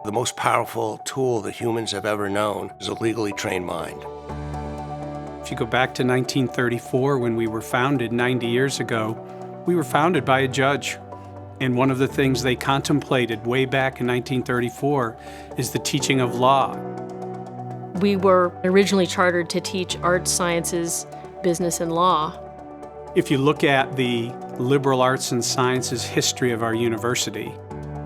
The most powerful tool that humans have ever known is a legally trained mind. If you go back to 1934, when we were founded 90 years ago, we were founded by a judge. And one of the things they contemplated way back in 1934 is the teaching of law. We were originally chartered to teach arts, sciences, business, and law. If you look at the liberal arts and sciences history of our university,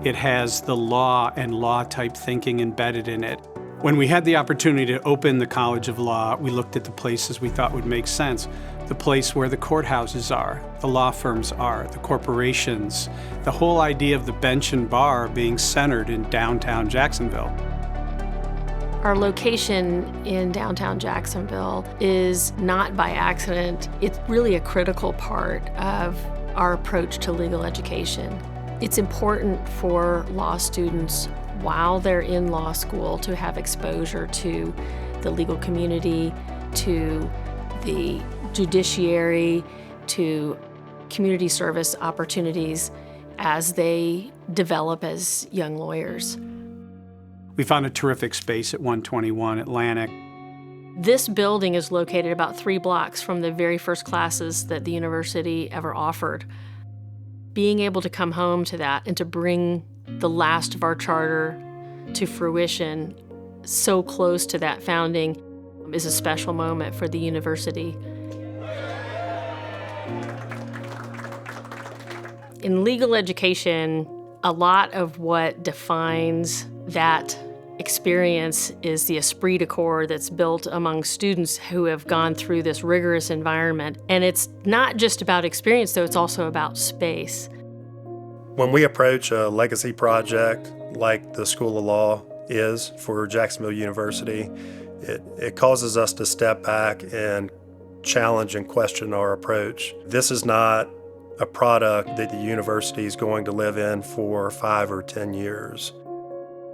it has the law and law-type thinking embedded in it. When we had the opportunity to open the College of Law, we looked at the places we thought would make sense. The place where the courthouses are, the law firms are, the corporations, the whole idea of the bench and bar being centered in downtown Jacksonville. Our location in downtown Jacksonville is not by accident. It's really a critical part of our approach to legal education. It's important for law students while they're in law school to have exposure to the legal community, to the judiciary, to community service opportunities as they develop as young lawyers. We found a terrific space at 121 Atlantic. This building is located about 3 blocks from the very first classes that the university ever offered. Being able to come home to that and to bring the last of our charter to fruition so close to that founding is a special moment for the university. In legal education, a lot of what defines that experience is the esprit de corps that's built among students who have gone through this rigorous environment. And it's not just about experience, though, it's also about space. When we approach a legacy project like the School of Law is for Jacksonville University, it causes us to step back and challenge and question our approach. This is not a product that the university is going to live in for 5 or 10 years.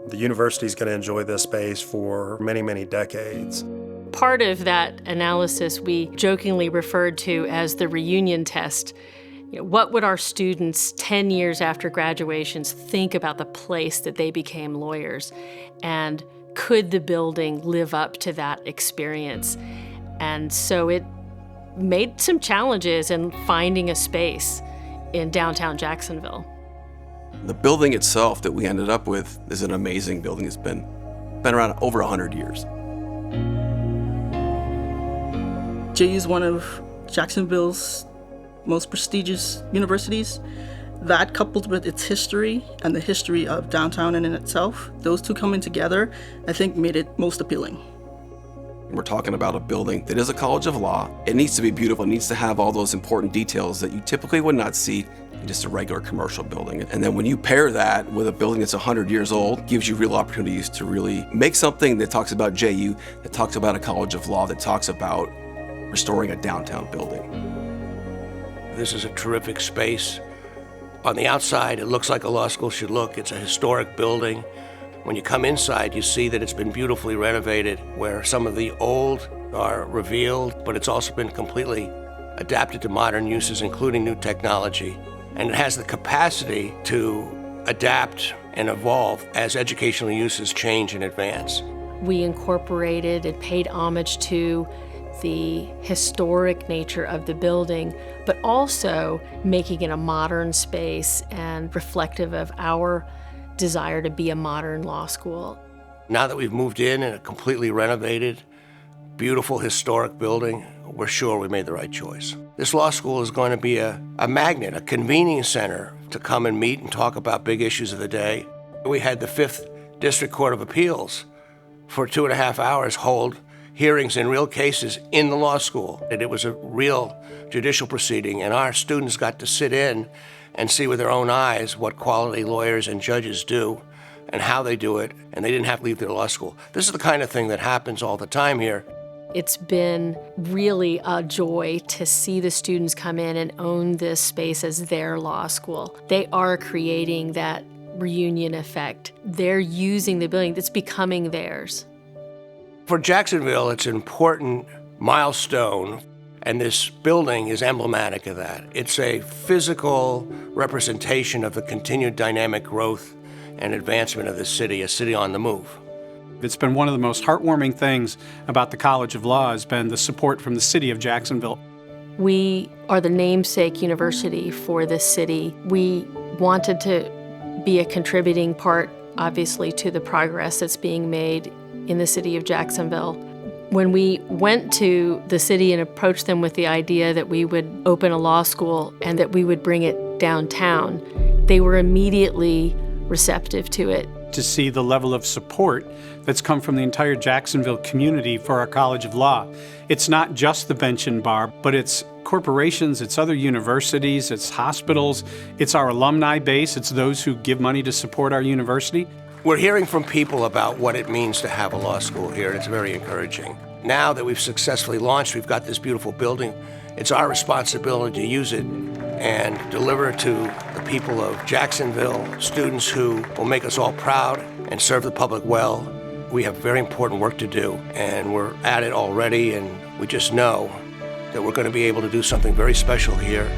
The university is going to enjoy this space for many, many decades. Part of that analysis we jokingly referred to as the reunion test. What would our students 10 years after graduations think about the place that they became lawyers? And could the building live up to that experience? And so it made some challenges in finding a space in downtown Jacksonville. The building itself that we ended up with is an amazing building. It's been around over 100 years. JU is one of Jacksonville's most prestigious universities. That, coupled with its history and the history of downtown in itself, those two coming together, I think made it most appealing. We're talking about a building that is a college of law. It needs to be beautiful. It needs to have all those important details that you typically would not see in just a regular commercial building. And then when you pair that with a building that's 100 years old, gives you real opportunities to really make something that talks about JU, that talks about a college of law, that talks about restoring a downtown building. This is a terrific space. On the outside, it looks like a law school should look. It's a historic building. When you come inside, you see that it's been beautifully renovated, where some of the old are revealed, but it's also been completely adapted to modern uses, including new technology. And it has the capacity to adapt and evolve as educational uses change and advance. We incorporated and paid homage to the historic nature of the building, but also making it a modern space and reflective of our desire to be a modern law school. Now that we've moved in a completely renovated, beautiful historic building, we're sure we made the right choice. This law school is going to be a magnet, a convening center to come and meet and talk about big issues of the day. We had the 5th District Court of Appeals for 2.5 hours hold hearings in real cases in the law school. And it was a real judicial proceeding, and our students got to sit in and see with their own eyes what quality lawyers and judges do and how they do it, and they didn't have to leave their law school. This is the kind of thing that happens all the time here. It's been really a joy to see the students come in and own this space as their law school. They are creating that reunion effect. They're using the building that's becoming theirs. For Jacksonville, it's an important milestone, and this building is emblematic of that. It's a physical representation of the continued dynamic growth and advancement of this city, a city on the move. It's been one of the most heartwarming things about the College of Law has been the support from the city of Jacksonville. We are the namesake university for this city. We wanted to be a contributing part, obviously, to the progress that's being made in the city of Jacksonville. When we went to the city and approached them with the idea that we would open a law school and that we would bring it downtown, they were immediately receptive to it. To see the level of support that's come from the entire Jacksonville community for our College of Law. It's not just the bench and bar, but it's corporations, it's other universities, it's hospitals, it's our alumni base, it's those who give money to support our university. We're hearing from people about what it means to have a law school here, and it's very encouraging. Now that we've successfully launched, we've got this beautiful building, it's our responsibility to use it and deliver to the people of Jacksonville, students who will make us all proud and serve the public well. We have very important work to do, and we're at it already, and we just know that we're going to be able to do something very special here